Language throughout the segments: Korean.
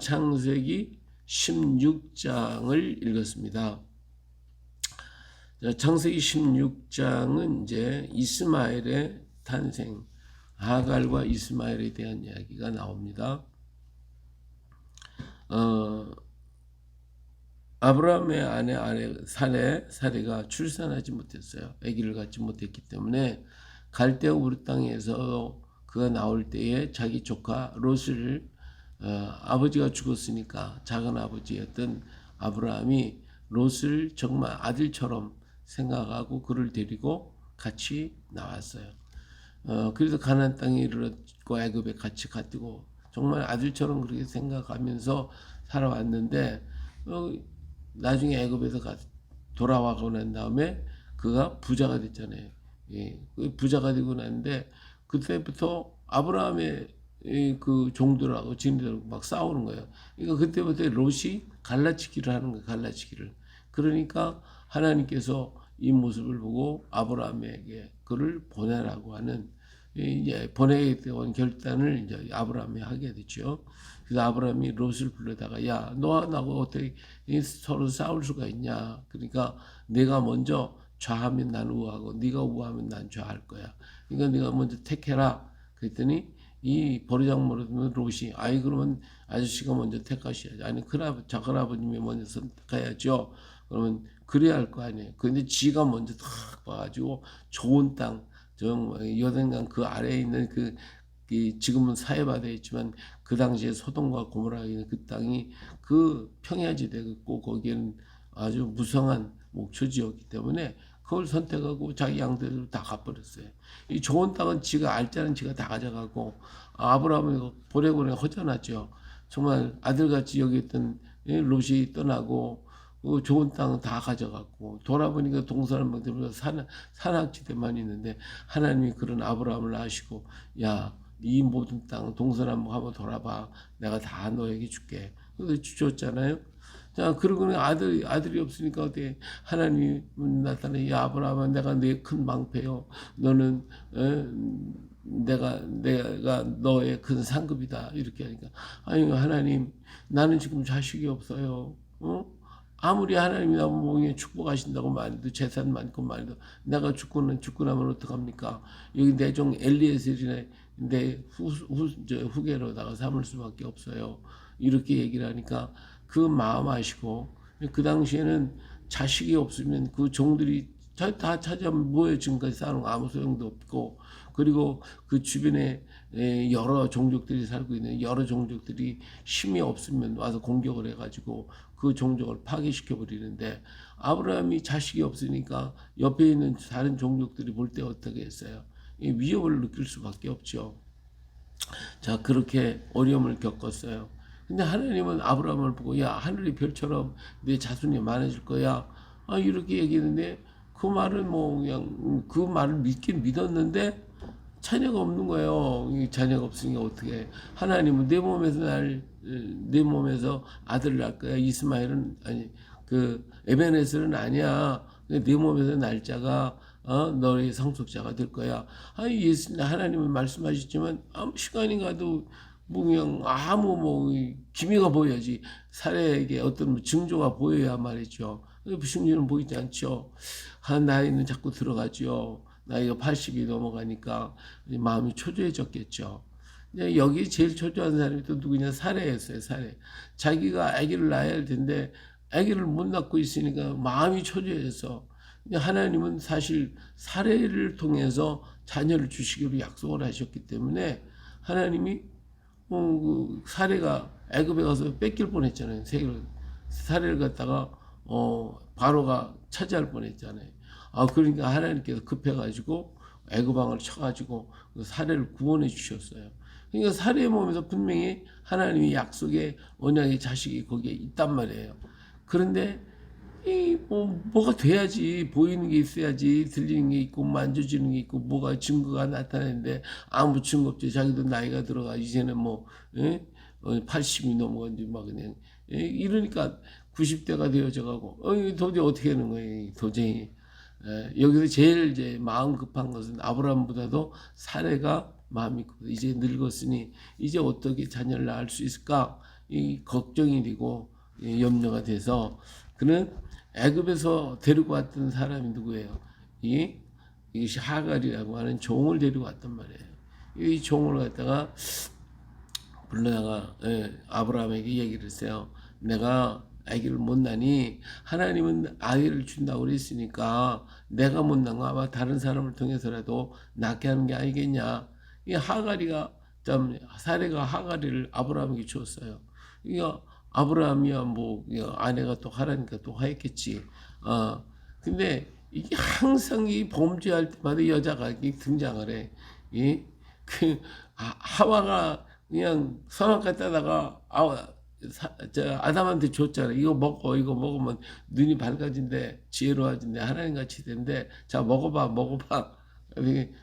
창세기 16장을 읽었습니다. 창세기 16장은 이제 이스마엘의 탄생, 하갈과 이스마엘에 대한 이야기가 나옵니다. 아브라함의 아내 사레가 출산하지 못했어요. 아기를 갖지 못했기 때문에 갈대아 우르 땅에서 그가 나올 때에 자기 조카 롯을 아버지가 죽었으니까 작은 아버지였던 아브라함이 롯을 정말 아들처럼 생각하고 그를 데리고 같이 나왔어요. 그래서 가나안 땅에 이르렀고 애굽에 같이 갔고 정말 아들처럼 그렇게 생각하면서 살아왔는데 나중에 애굽에서 돌아와고 난 다음에 그가 부자가 됐잖아요. 예, 부자가 되고 났는데 그때부터 아브라함의 그 종들하고 진들하고 막 싸우는 거예요. 그러니까 그때부터 롯이 갈라치기를 하는 거예요. 갈라치기를. 그러니까 하나님께서 이 모습을 보고 아브라함에게 그를 보내라고 하는 이제 보내겠다는 결단을 이제 아브라함이 하게 됐죠. 그래서 아브라함이 롯을 불러다가 야, 너와 나하고 어떻게 서로 싸울 수가 있냐. 그러니까 내가 먼저 좌하면 난 우하고 네가 우하면 난 좌할 거야. 그러니까 네가 먼저 택해라. 그랬더니 이 버르장머리는 롯이 아이 그러면 아저씨가 먼저 택하셔야지. 아니 작은 아버님이 먼저 선택해야죠. 그러면 그래야 할 거 아니에요. 그런데 지가 먼저 탁 봐가지고 좋은 땅, 여든강 그 아래에 있는 지금은 사해바다에 있지만 그 당시에 소돔과 고모라에 있는 그 땅이 그 평야지대고 거기에는 아주 무성한 목초지였기 때문에 그걸 선택하고 자기 양들을 다 갚아버렸어요. 이 좋은 땅은 지가 알자는 지가 다 가져가고 아브라함을 보내고는 허전하죠. 정말 아들같이 여기있던 롯이 떠나고 그 좋은 땅은 다 가져갔고 돌아보니까 동서남북들보다 산악지대만 있는데 하나님이 그런 아브라함을 아시고 야, 이 모든 땅 동서남북 한번 돌아봐. 내가 다 너에게 줄게. 그래서 주셨잖아요. 자, 그러고는 아들이 없으니까 어떻게 하나님이 나타나 야 아브라함아 내가 네 큰 망패요. 너는 내가 너의 큰 상급이다. 이렇게 하니까 아니 하나님 나는 지금 자식이 없어요. 아무리 하나님이 나보고 뭐 축복하신다고 말해도 재산 많고 말해도 내가 죽고 나면 어떡합니까? 여기 내 종 엘리에셀이네 내 후계로다가 삼을 수밖에 없어요. 이렇게 얘기를 하니까 그 마음 아시고 그 당시에는 자식이 없으면 그 종들이 다 찾아 모여 지금까지 싸우는 거 아무 소용도 없고 그리고 그 주변에 여러 종족들이 살고 있는 여러 종족들이 힘이 없으면 와서 공격을 해가지고 그 종족을 파괴시켜 버리는데 아브라함이 자식이 없으니까 옆에 있는 다른 종족들이 볼 때 어떻게 했어요? 위협을 느낄 수밖에 없죠. 자, 그렇게 어려움을 겪었어요. 근데 하나님은 아브라함을 보고 야 하늘의 별처럼 내 자손이 많아질 거야. 이렇게 얘기했는데 그 말은 뭐 그냥 그 말을 믿긴 믿었는데 자녀가 없는 거예요. 자녀가 없으니까 어떻게 하나님은 내 몸에서 아들을 낳을 거야. 이스마엘은 아니 그 에베네셀은 아니야. 내 몸에서 날 자가 너의 상속자가 될 거야. 하나님은 말씀하셨지만 아무 시간이 가도 뭐 그냥 아무 뭐 기미가 보여야지 사례에게 어떤 증조가 보여야 말이죠. 불신주는 보이지 않죠. 나이는 자꾸 들어가죠. 나이가 80이 넘어가니까 마음이 초조해졌겠죠. 여기 제일 초조한 사람이 또 누구냐? 사례였어요. 사례. 자기가 아기를 낳아야 할 텐데 아기를 못 낳고 있으니까 마음이 초조해서 하나님은 사실 사례를 통해서 자녀를 주시기로 약속을 하셨기 때문에 하나님이 그 사례가 애굽에 가서 뺏길 뻔했잖아요. 사례를 갖다가 바로가 차지할 뻔했잖아요. 그러니까 하나님께서 급해가지고 애굽 왕을 쳐가지고 그 사례를 구원해 주셨어요. 그러니까 사례의 몸에서 분명히 하나님의 약속의 언약의 자식이 거기에 있단 말이에요. 그런데 뭐가 돼야지 보이는 게 있어야지 들리는 게 있고 만져지는 게 있고 뭐가 증거가 나타나는데 아무 증거 없지. 자기도 나이가 들어가 이제는 뭐 80이 넘어간지 막 그냥 이러니까 90대가 되어져 가고 도저히 어떻게 하는 거예요. 도저히 여기서 제일 이제 마음 급한 것은 아브라함보다도 사레가 마음이 급해. 이제 늙었으니 이제 어떻게 자녀를 낳을 수 있을까 이 걱정이 되고 염려가 돼서 그는 애굽에서 데리고 왔던 사람이 누구예요? 이것이 하갈이라고 하는 종을 데리고 왔단 말이에요. 이 종을 갖다가 불러다가 아브라함에게 얘기를 했어요. 내가 아기를 못 낳니 하나님은 아이를 준다고 그랬으니까 내가 못 낳은 거 아마 다른 사람을 통해서라도 낳게 하는 게 아니겠냐. 이 하갈이가 참 사례가 하갈이를 아브라함에게 주었어요. 이거 아브라함이야 뭐 아내가 또 하라니까 또 하였겠지. 근데 이게 항상 이 범죄할 때마다 여자가 등장을 해. 그 하와가 그냥 선악과 따다가 아담한테 줬잖아. 이거 먹고 이거 먹으면 눈이 밝아진대, 지혜로워진대, 하나님 같이 된대. 자 먹어봐.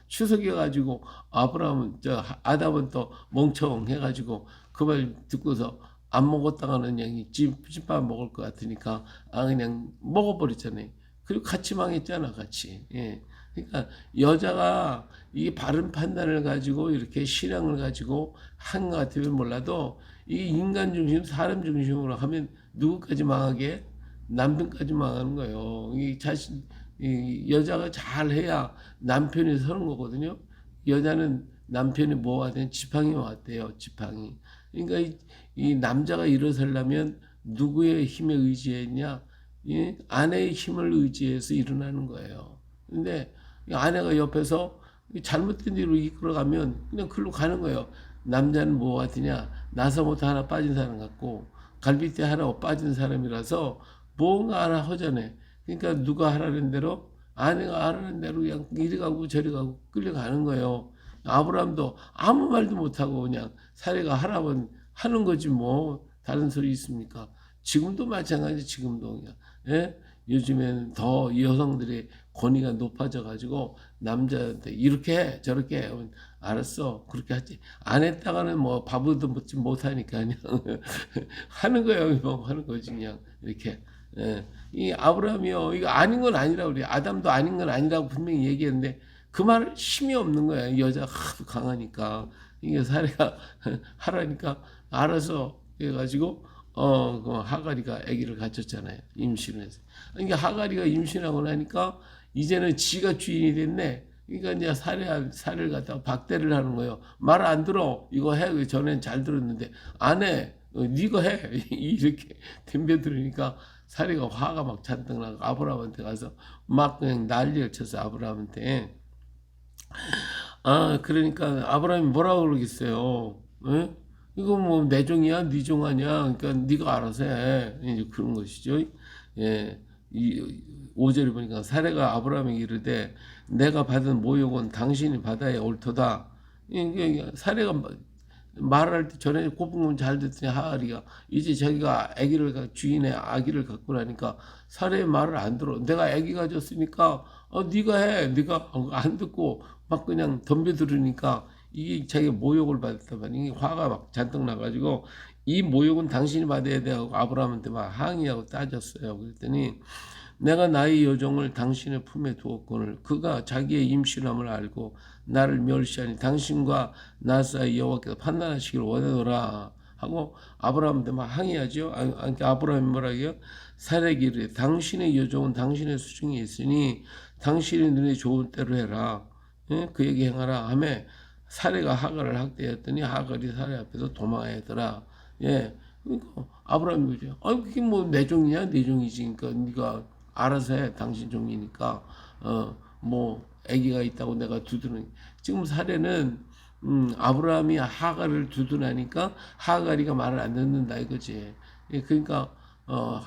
추석해가지고 아브라함은 아담은 또 멍청해가지고 그 말 듣고서 안 먹었다가는 그냥 찐밥 먹을 것 같으니까 그냥 먹어버렸잖아요. 그리고 같이 망했잖아, 같이. 예. 그러니까 여자가 이 바른 판단을 가지고 이렇게 신앙을 가지고 한 것 같으면 몰라도 이 인간 중심, 사람 중심으로 하면 누구까지 망하게? 남편까지 망하는 거예요. 이 여자가 잘해야 남편이 서는 거거든요. 여자는 남편이 뭐가 된 지팡이 왔대요, 지팡이. 그러니까 이 남자가 일어서려면 누구의 힘에 의지했냐? 아내의 힘을 의지해서 일어나는 거예요. 근데 아내가 옆에서 잘못된 일로 이끌어가면 그냥 글로 가는 거예요. 남자는 뭐 같으냐? 나사못해 하나 빠진 사람 같고 갈비뼈 하나 빠진 사람이라서 뭔가 하나 허전해. 그러니까 누가 하라는 대로 아내가 하라는 대로 그냥 이리 가고 저리 가고 끌려가는 거예요. 아브라함도 아무 말도 못하고 그냥 사례가 하라면 하는 거지 뭐 다른 소리 있습니까? 지금도 마찬가지. 지금도 그냥 요즘에는 더 여성들의 권위가 높아져 가지고 남자한테 이렇게 해 저렇게 해 알았어 그렇게 하지 안 했다가는 뭐 밥도 먹지 못하니까 그냥 하는 거예요. 뭐 하는 거지 그냥 이렇게. 이 아브라함이요 이거 아닌 건 아니라고 그래. 아담도 아닌 건 아니라고 분명히 얘기했는데 그 말 힘이 없는 거야. 여자가 하도 강하니까 이게 사례가 하라니까 알아서 해가지고 그 하갈이가 아기를 가졌잖아요. 임신을 해서. 그러니까 하갈이가 임신하고 나니까 이제는 지가 주인이 됐네. 그러니까 이제 사례를 갖다가 박대를 하는 거예요. 말 안 들어. 이거 해. 전엔 잘 들었는데 안 해. 네가 해. 이렇게 덤벼들으니까 사례가 화가 막 잔뜩 나고 아브라함한테 가서 막 그냥 난리를 쳤어. 아브라함한테. 그러니까 아브라함이 뭐라고 그러겠어요. 예? 이거 뭐 내 종이야, 네 종 아니야. 그러니까 네가 알아서 해. 이제 그런 것이죠. 예. 이 5절에 보니까 사례가 아브라함에게 이르되 내가 받은 모욕은 당신이 받아야 옳도다. 이게 사례가 말할 때 전에 꼽은 잘 듣더니 하갈이가 이제 자기가 주인의 아기를 갖고 나니까 사례의 말을 안 들어. 내가 아기 가졌으니까 네가 해. 네가 안 듣고 막 그냥 덤벼들으니까 이게 자기가 모욕을 받았단 말이야. 이게 화가 막 잔뜩 나가지고 이 모욕은 당신이 받아야 돼 하고 아브라함한테 막 항의하고 따졌어요. 그랬더니 내가 나의 여종을 당신의 품에 두었거늘 그가 자기의 임신함을 알고 나를 멸시하니 당신과 나 사이 여호와께서 판단하시기를 원하노라 하고 아브라함한테 막 항의하죠. 아브라함이 뭐라고 해요? 사례기를 당신의 여종은 당신의 수중에 있으니 당신의 눈에 좋은 대로 해라. 그 얘기 행하라 하며 사례가 하갈을 학대했더니 하갈이 사례 앞에서 도망하더라. 예. 그러니까 아브라함이 그죠. 그게 뭐 내 종이냐? 내 종이지. 그러니까 네가 알아서 해. 당신 종이니까. 뭐 아기가 있다고 내가 두드는. 지금 사례는 아브라함이 하갈을 두둔하니까 하갈이가 말을 안 듣는다 이거지. 예, 그러니까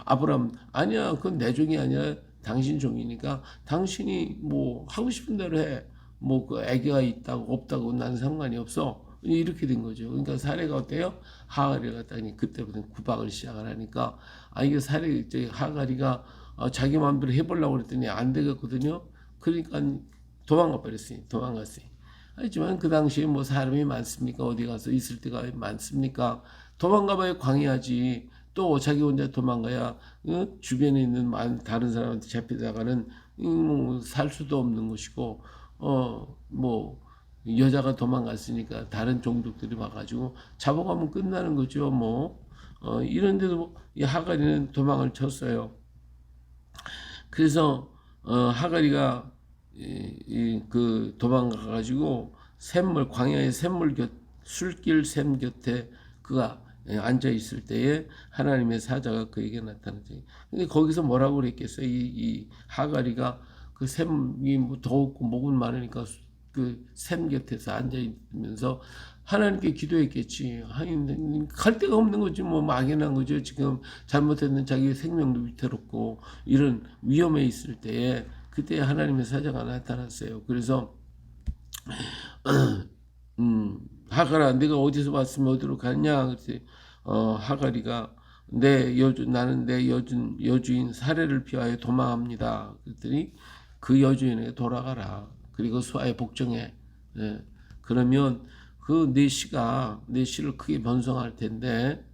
아브라함 아니야. 그건 내 종이 아니야. 당신 종이니까 당신이 뭐 하고 싶은 대로 해. 뭐 그 아기가 있다고 없다고 난 상관이 없어. 이렇게 된 거죠. 그러니까 사례가 어때요? 하갈이가 갔다니 그때부터 구박을 시작을 하니까 이게 하갈이가 자기 마음대로 해보려고 그랬더니 안 되겠거든요. 그러니까 도망가 버렸어요. 도망갔어요. 하지만 그 당시에 뭐 사람이 많습니까? 어디 가서 있을 때가 많습니까? 도망가봐야 광야지. 또 자기 혼자 도망가야 주변에 있는 다른 사람한테 잡히다가는 살 수도 없는 것이고 뭐 여자가 도망갔으니까 다른 종족들이 와가지고 잡아가면 끝나는 거죠. 뭐 이런데도 이 하갈이는 도망을 쳤어요. 그래서 하갈이가 그 도망가 가지고 샘물 광야의 샘물 술길 샘 곁에 그가 앉아 있을 때에 하나님의 사자가 그에게 나타났지. 근데 거기서 뭐라고 그랬겠어요? 이 하갈이가 그 샘이 뭐 더웠고 목은 많으니까 그 샘 곁에서 앉아 있으면서 하나님께 기도했겠지. 하긴 갈 데가 없는 거지 뭐 막연한 거죠. 지금 잘못했는 자기 생명도 위태롭고 이런 위험에 있을 때에 그때 하나님의 사자가 나타났어요. 그래서 하갈아 네가 어디서 왔으면 어디로 갔냐? 그랬더니 하갈이가 나는 내 여주인 사례를 피하여 도망합니다. 그랬더니 그 여주인에게 돌아가라. 그리고 수하에 복종해. 예. 그러면 그 내 씨를 크게 번성할 텐데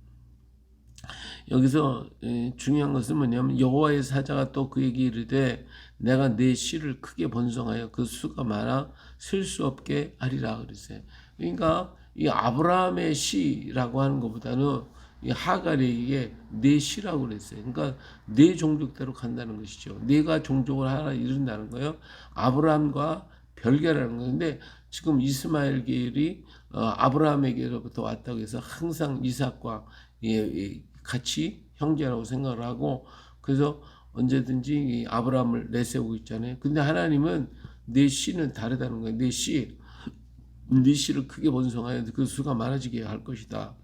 여기서 중요한 것은 뭐냐면 여호와의 사자가 또 그에게 이르되 내가 내 씨를 크게 번성하여 그 수가 많아 셀 수 없게 하리라 그랬어요. 그러니까 이 아브라함의 씨라고 하는 것보다는 이 하갈에게 내 씨라고 그랬어요. 그러니까 내 종족대로 간다는 것이죠. 내가 종족을 하나 이룬다는 거예요. 아브라함과 별개라는 거예요. 근데 지금 이스마엘 계열이 아브라함에게로부터 왔다고 해서 항상 이삭과 같이 형제라고 생각을 하고 그래서 언제든지 이 아브라함을 내세우고 있잖아요. 근데 하나님은 내 씨는 다르다는 거예요. 내 씨를 크게 번성하여 그 수가 많아지게 할 것이다.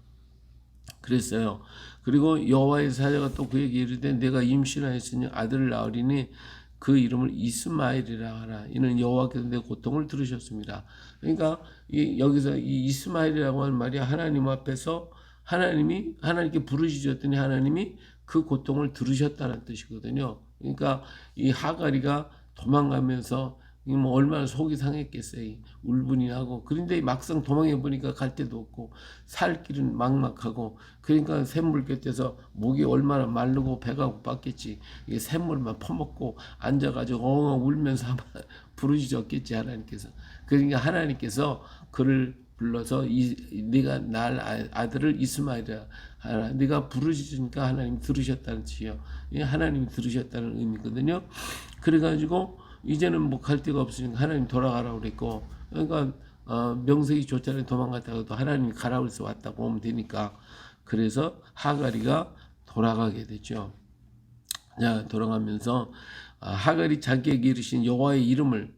그랬어요. 그리고 여호와의 사자가 또 그에게 이르되 내가 임신하였으니 아들을 낳으리니 그 이름을 이스마엘이라 하라. 이는 여호와께서 내 고통을 들으셨습니다. 그러니까 여기서 이 이스마엘이라고 하는 말이 하나님 앞에서 하나님께 부르짖었더니 하나님이 그 고통을 들으셨다는 뜻이거든요. 그러니까 이 하갈이가 도망가면서 뭐 얼마나 속이 상했겠어요. 울분이 나고. 그런데 막상 도망해 보니까 갈 데도 없고 살 길은 막막하고 그러니까 샘물 곁에서 목이 얼마나 마르고 배가 고팠겠지. 이게 샘물만 퍼먹고 앉아가지고 엉엉 울면서 부르짖었겠지 하나님께서. 그러니까 하나님께서 그를 불러서 네가 낳을 아들을 이스마엘이라 하라. 네가 부르짖으니까 하나님 들으셨다는 뜻이요. 하나님이 들으셨다는 의미거든요. 그래가지고 이제는 뭐 갈 데가 없으니까 하나님 돌아가라고 그랬고 그러니까 명색이 좋잖아요. 도망갔다가도 하나님이 가라고 해서 왔다고 하면 되니까 그래서 하갈이가 돌아가게 되죠. 자, 돌아가면서 하갈이 자기에게 이르신 여호와의 이름을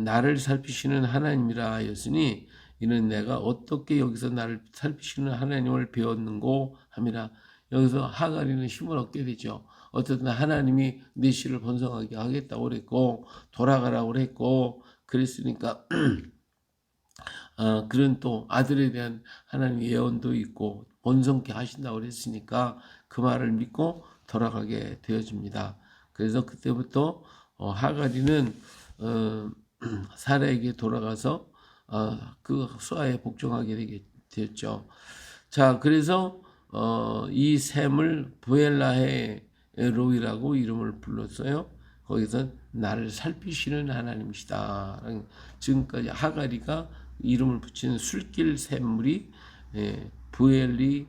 나를 살피시는 하나님이라 하였으니 이는 내가 어떻게 여기서 나를 살피시는 하나님을 배웠는고 함이라. 여기서 하갈이는 힘을 얻게 되죠. 어쨌든 하나님이 내 씨를 번성하게 하겠다고 그랬고 돌아가라고 그랬고 그랬으니까 그런 또 아들에 대한 하나님의 예언도 있고 번성케 하신다고 그랬으니까 그 말을 믿고 돌아가게 되어집니다. 그래서 그때부터 하갈이는 사라에게 돌아가서 그 수하에 복종하게 되었죠. 자, 그래서 이 샘을 부엘라헤 로이라고 이름을 불렀어요. 거기서 나를 살피시는 하나님이시다. 지금까지 하갈이가 이름을 붙이는 술길 샘물이 부엘리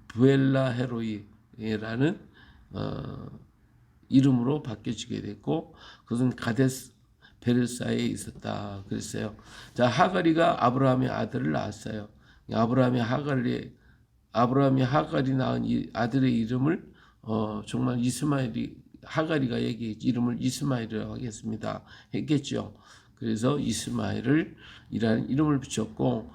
부엘라 헤로이라는 이름으로 바뀌어지게 됐고 그것은 가데스 베르사에 있었다 그랬어요. 자, 하갈이가 아브라함의 아들을 낳았어요. 아브라함이 하갈이 낳은 이 아들의 이름을 정말 하갈이가 이름을 이스마엘이라고 하겠습니다. 했겠죠. 그래서 이스마엘을 이라는 이름을 붙였고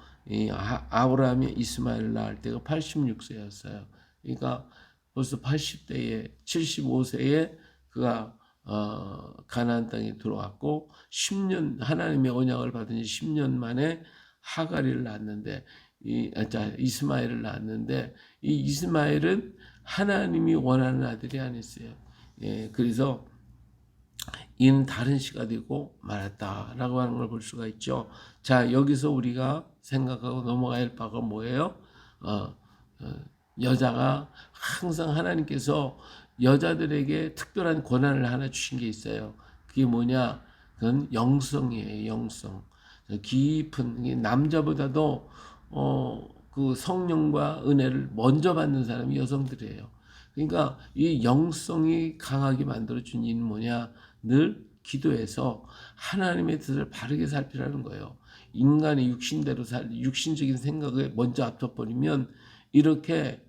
아브라함이 이스마엘을 낳을 때가 86세였어요. 그러니까 벌써 80대에 75세에 그가 가나안 땅에 들어왔고 10년 하나님의 언약을 받은 지 10년 만에 하갈이를 낳았는데 이스마엘을 낳았는데 이 이스마엘은 하나님이 원하는 아들이 아니었어요. 그래서 이는 다른 씨가 되고 말았다라고 하는 걸 볼 수가 있죠. 자, 여기서 우리가 생각하고 넘어가야 할 바가 뭐예요? 여자가 항상 하나님께서 여자들에게 특별한 권한을 하나 주신 게 있어요. 그게 뭐냐? 그건 영성이에요. 영성. 깊은 남자보다도 그 성령과 은혜를 먼저 받는 사람이 여성들이에요. 그러니까 이 영성이 강하게 만들어준 이유는 뭐냐? 늘 기도해서 하나님의 뜻을 바르게 살피라는 거예요. 인간의 육신대로 육신적인 생각에 먼저 앞서버리면 이렇게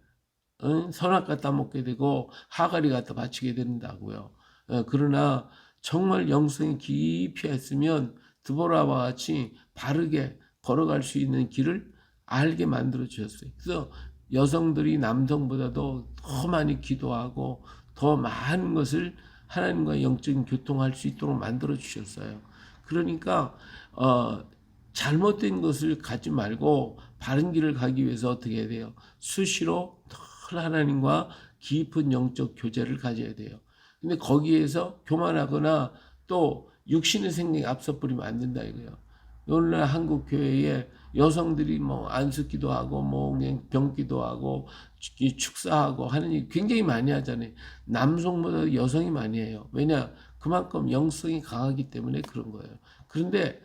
선악 갖다 먹게 되고 하갈이 갖다 바치게 된다고요. 그러나 정말 영성이 깊이 했으면 드보라와 같이 바르게 걸어갈 수 있는 길을 알게 만들어 주셨어요. 그래서 여성들이 남성보다도 더 많이 기도하고 더 많은 것을 하나님과 영적인 교통할 수 있도록 만들어 주셨어요. 그러니까 잘못된 것을 가지 말고 바른 길을 가기 위해서 어떻게 해야 돼요? 수시로 늘 하나님과 깊은 영적 교제를 가져야 돼요. 근데 거기에서 교만하거나 또 육신의 생각이 앞서 버리면 안 된다 이거예요. 오늘날 한국 교회에 여성들이 뭐 안수기도 하고 뭐 그냥 병기도 하고 축사하고 하는 일 굉장히 많이 하잖아요. 남성보다 여성이 많이 해요. 왜냐? 그만큼 영성이 강하기 때문에 그런 거예요. 그런데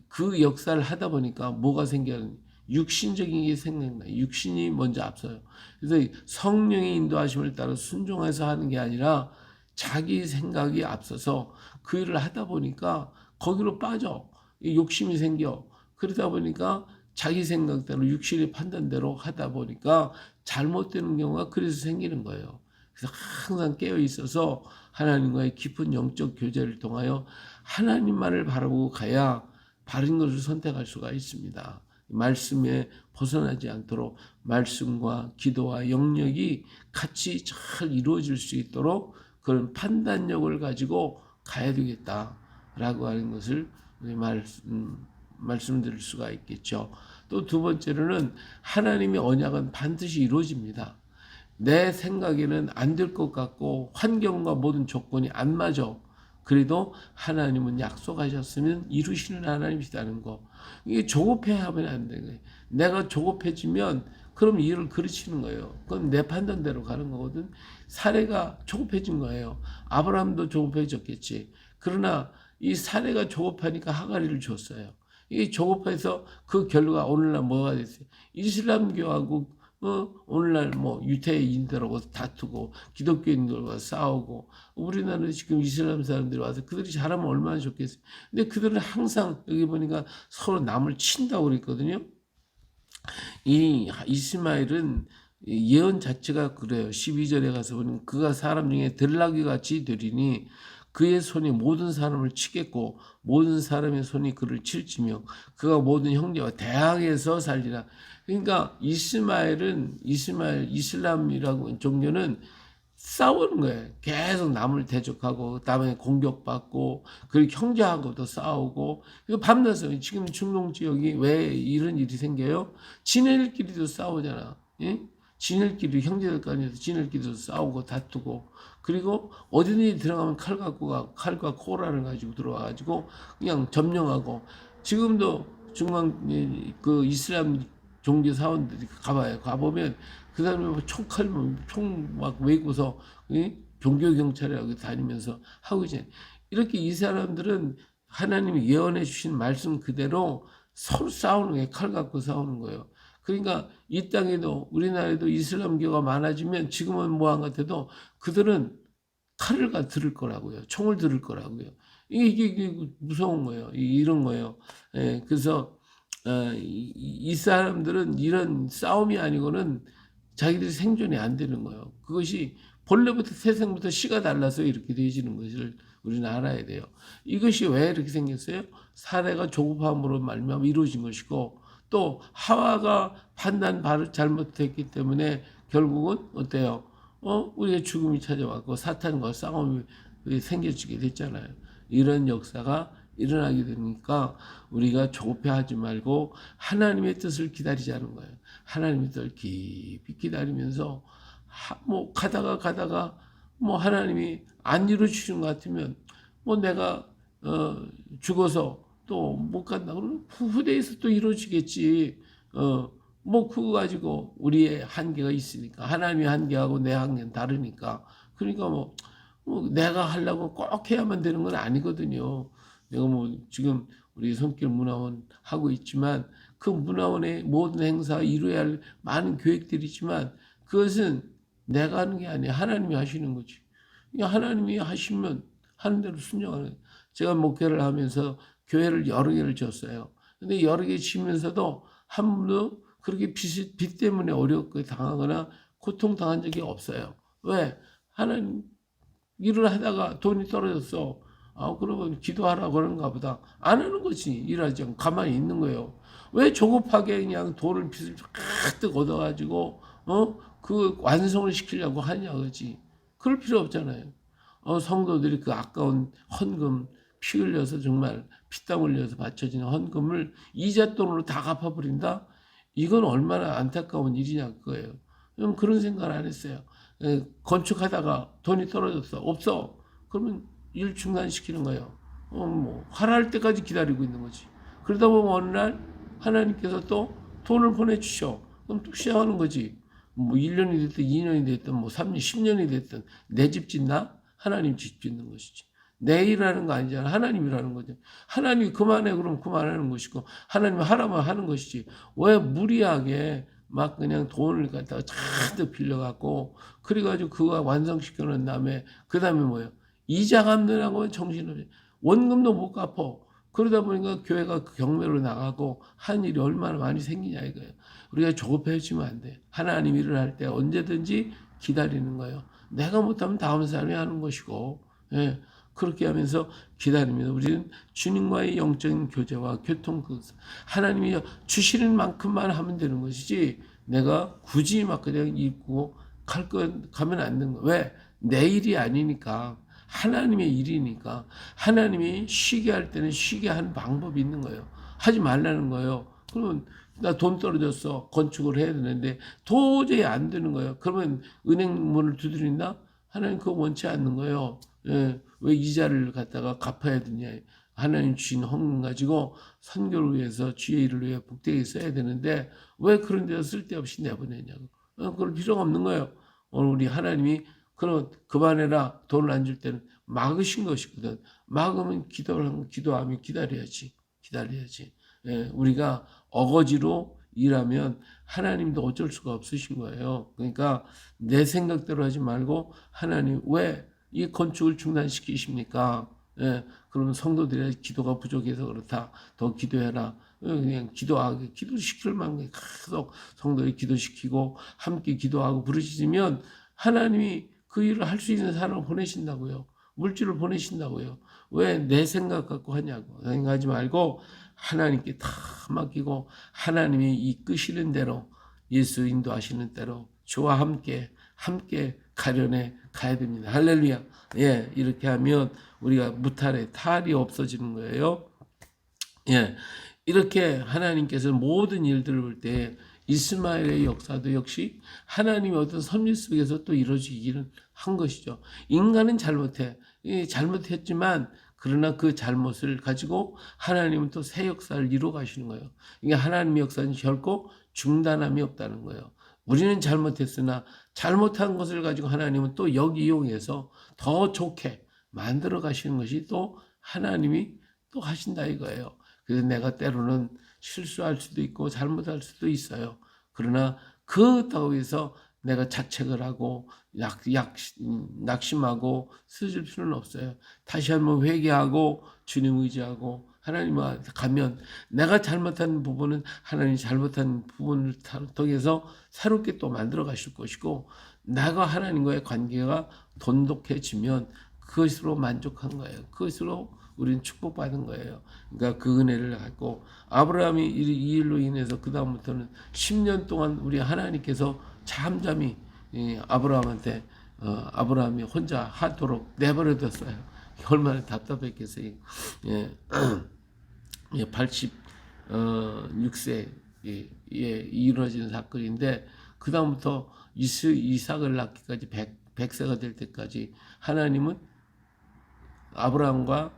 그 역사를 하다 보니까 뭐가 생겨요? 육신적인 게 생각나요. 육신이 먼저 앞서요. 그래서 성령의 인도하심을 따라 순종해서 하는 게 아니라 자기 생각이 앞서서 그 일을 하다 보니까 거기로 빠져. 욕심이 생겨. 그러다 보니까 자기 생각대로 육신의 판단대로 하다 보니까 잘못되는 경우가 그래서 생기는 거예요. 그래서 항상 깨어 있어서 하나님과의 깊은 영적 교제를 통하여 하나님만을 바라보고 가야 바른 것을 선택할 수가 있습니다. 말씀에 벗어나지 않도록 말씀과 기도와 영역이 같이 잘 이루어질 수 있도록 그런 판단력을 가지고 가야 되겠다라고 하는 것을 말씀드릴 수가 있겠죠. 또 두 번째로는 하나님의 언약은 반드시 이루어집니다. 내 생각에는 안 될 것 같고 환경과 모든 조건이 안 맞아. 그래도 하나님은 약속하셨으면 이루시는 하나님이시다는 거. 이게 조급해하면 안 되는 거예요. 내가 조급해지면 그럼 일을 그르치는 거예요. 그건 내 판단대로 가는 거거든. 사례가 조급해진 거예요. 아브라함도 조급해졌겠지. 그러나 이 사례가 조급하니까 하갈이를 줬어요. 이 조급해서 그 결과가 오늘날 뭐가 됐어요? 이슬람교하고 오늘날 뭐 유태인들하고 다투고 기독교인들과 싸우고 우리나라에 지금 이슬람 사람들이 와서 그들이 잘하면 얼마나 좋겠어요. 근데 그들은 항상 여기 보니까 서로 남을 친다고 그랬거든요. 이 이스마엘은 예언 자체가 그래요. 12절에 가서 보면 그가 사람 중에 들나귀 같이 되리니 그의 손이 모든 사람을 치겠고 모든 사람의 손이 그를 칠지며 그가 모든 형제와 대항해서 살리라. 그러니까 이슬람이라고 종교는 싸우는 거예요. 계속 남을 대적하고 그다음에 공격받고 그리고 형제하고도 싸우고 밤낮에 지금 중동 지역이 왜 이런 일이 생겨요? 지네들끼리도 싸우잖아. 예? 지네들끼리 형제들 간에서 지네들끼리도 싸우고 다투고 그리고 어디든지 들어가면 칼과 코라를 가지고 들어와가지고 그냥 점령하고 지금도 중앙 그 이슬람 종교 사원들이 가봐요. 가보면 그 사람이 총 막 메고서 종교 경찰이라고 다니면서 하고 있잖아요. 이렇게 이 사람들은 하나님이 예언해 주신 말씀 그대로 서로 싸우는 거예요. 칼 갖고 싸우는 거예요. 그러니까 이 땅에도 우리나라에도 이슬람교가 많아지면 지금은 뭐한 것 같아도 그들은 칼을 들을 거라고요. 총을 들을 거라고요. 이게 무서운 거예요. 이런 거예요. 예, 그래서 이 사람들은 이런 싸움이 아니고는 자기들이 생존이 안 되는 거예요. 그것이 본래부터 태생부터 씨가 달라서 이렇게 되어지는 것을 우리는 알아야 돼요. 이것이 왜 이렇게 생겼어요? 사례가 조급함으로 말미암아 이루어진 것이고 또 하와가 판단 잘못했기 때문에 결국은 어때요? 우리의 죽음이 찾아왔고 사탄과 싸움이 생겨지게 됐잖아요. 이런 역사가 일어나게 되니까 우리가 조급해하지 말고 하나님의 뜻을 기다리자는 거예요. 하나님의 뜻을 깊이 기다리면서 뭐 가다가 뭐 하나님이 안 이루어 주신 것 같으면 뭐 내가 죽어서 또 못 간다 그러면 후대에서 또 이루어지겠지. 뭐 그거 가지고 우리의 한계가 있으니까 하나님의 한계하고 내 한계는 다르니까 그러니까 뭐 내가 하려고 꼭 해야만 되는 건 아니거든요. 내가 뭐 지금 우리 손길 문화원 하고 있지만 그 문화원의 모든 행사 이루어야 할 많은 계획들이 있지만 그것은 내가 하는 게 아니야. 하나님이 하시는 거지. 하나님이 하시면 하는 대로 순종하는 거예요. 제가 목회를 하면서 교회를 여러 개를 지었어요. 근데 여러 개 지면서도 한 번도 그렇게 빚 때문에 어렵게 당하거나 고통당한 적이 없어요. 왜? 하나님 일을 하다가 돈이 떨어졌어. 그러면 기도하라 그런가 보다. 안 하는 거지. 일하지 않고 가만히 있는 거예요. 왜 조급하게 그냥 돈을 빚을 가득 얻어가지고, 그 완성을 시키려고 하냐, 그지? 그럴 필요 없잖아요. 성도들이 그 아까운 헌금, 피 흘려서 정말 피땀 흘려서 바쳐지는 헌금을 이자 돈으로 다 갚아버린다? 이건 얼마나 안타까운 일이냐, 그거예요. 그런 생각을 안 했어요. 건축하다가 돈이 떨어졌어. 없어. 그러면 일 중단시키는 거예요. 화날 때까지 기다리고 있는 거지. 그러다 보면 어느 날 하나님께서 또 돈을 보내주셔. 그럼 또 시작하는 거지. 1년이 됐든 2년이 됐든 3년, 10년이 됐든 내 집 짓나? 하나님 집 짓는 것이지. 내 일하는 거 아니잖아. 하나님이라는 거죠. 하나님이 그만해 그럼 그만하는 것이고 하나님이 하라면 하는 것이지. 왜 무리하게 막 그냥 돈을 갖다가 잔뜩 빌려갖고 그래가지고 그거 완성시켜 놓은 다음에 그 다음에 뭐예요? 이자 갚느라고 정신없이 원금도 못 갚어. 그러다 보니까 교회가 경매로 나가고 한 일이 얼마나 많이 생기냐 이거예요. 우리가 조급해지면 안 돼. 하나님 일을 할 때 언제든지 기다리는 거예요. 내가 못하면 다음 사람이 하는 것이고, 예. 그렇게 하면서 기다립니다. 우리는 주님과의 영적인 교제와 교통, 하나님이 주시는 만큼만 하면 되는 것이지, 내가 굳이 막 그냥 입고 가면 안 되는 거예요. 왜? 내 일이 아니니까. 하나님의 일이니까. 하나님이 쉬게 할 때는 쉬게 하는 방법이 있는 거예요. 하지 말라는 거예요. 그러면 나 돈 떨어졌어. 건축을 해야 되는데 도저히 안 되는 거예요. 그러면 은행 문을 두드린다? 하나님 그거 원치 않는 거예요. 예, 왜 이자를 갖다가 갚아야 되냐. 하나님 주신 헌금 가지고 선교를 위해서 주의 일을 위해 복되게 써야 되는데 왜 그런 데서 쓸데없이 내보내냐고. 그럴 필요가 없는 거예요. 오늘 우리 하나님이 그럼 그만해라. 돈을 안 줄 때는 막으신 것이거든. 막으면 기도하면 기다려야지. 기다려야지. 예, 우리가 어거지로 일하면 하나님도 어쩔 수가 없으신 거예요. 그러니까 내 생각대로 하지 말고 하나님 왜 이 건축을 중단시키십니까? 예, 그러면 성도들의 기도가 부족해서 그렇다. 더 기도해라. 그냥 기도시킬 만큼 계속 성도를 기도시키고 함께 기도하고 부르짖으면 하나님이 그 일을 할 수 있는 사람을 보내신다고요. 물질을 보내신다고요. 왜 내 생각 갖고 하냐고. 생각하지 말고 하나님께 다 맡기고 하나님이 이끄시는 대로 예수 인도하시는 대로 주와 함께 가련해 가야 됩니다. 할렐루야. 예, 이렇게 하면 우리가 무탈에 탈이 없어지는 거예요. 예, 이렇게 하나님께서 모든 일들을 볼 때 이스마엘의 역사도 역시 하나님의 어떤 섭리 속에서 또 이루어지기는 한 것이죠. 인간은 잘못했지만 그러나 그 잘못을 가지고 하나님은 또 새 역사를 이루어 가시는 거예요. 이게 하나님의 역사는 결코 중단함이 없다는 거예요. 우리는 잘못했으나 잘못한 것을 가지고 하나님은 또 이용해서 더 좋게 만들어 가시는 것이 또 하나님이 또 하신다 이거예요. 그래서 내가 때로는 실수할 수도 있고 잘못할 수도 있어요. 그러나 그렇다고 해서 내가 자책을 하고 낙심하고 쓰질 필요는 없어요. 다시 한번 회개하고 주님 의지하고 하나님한테 가면 내가 잘못한 부분은 하나님이 잘못한 부분을 통해서 새롭게 또 만들어 가실 것이고 내가 하나님과의 관계가 돈독해지면 그것으로 만족한 거예요. 그것으로 우리는 축복받은 거예요. 그러니까 그 은혜를 갖고 아브라함이 이 일로 인해서 그 다음부터는 10년 동안 우리 하나님께서 잠잠히 아브라함이 혼자 하도록 내버려뒀어요. 얼마나 답답했겠어요. 예, 86세 예, 이루어진 사건인데 그 다음부터 이삭을 낳기까지 100세가 될 때까지 하나님은 아브라함과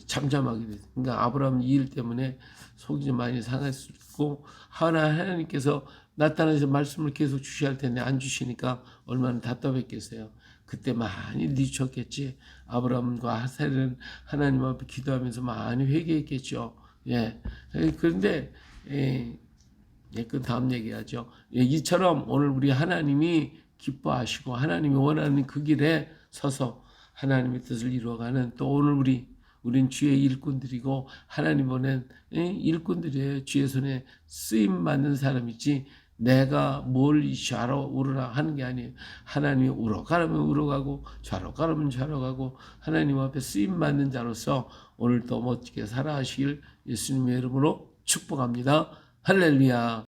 잠잠하게 됐어요. 그러니까 아브라함 이 일 때문에 속이 좀 많이 상했을 고 하나님께서 나타나서 말씀을 계속 주셔야 할 텐데 안 주시니까 얼마나 답답했겠어요. 그때 많이 늦췄겠지. 아브라함과 사라는 하나님 앞에 기도하면서 많이 회개했겠죠. 예. 그런데 예, 그 다음 얘기하죠. 예, 이처럼 오늘 우리 하나님이 기뻐하시고 하나님이 원하는 그 길에 서서 하나님의 뜻을 이루어가는 또 오늘 우린 주의 일꾼들이고 하나님 보낸 일꾼들이에요. 주의 손에 쓰임 받는 사람이지 내가 뭘 좌로 우러라 하는 게 아니에요. 하나님이 우러 가라면 우러가고 좌로 가라면 좌로 가고 하나님 앞에 쓰임 받는 자로서 오늘도 멋지게 살아가시길 예수님의 이름으로 축복합니다. 할렐루야.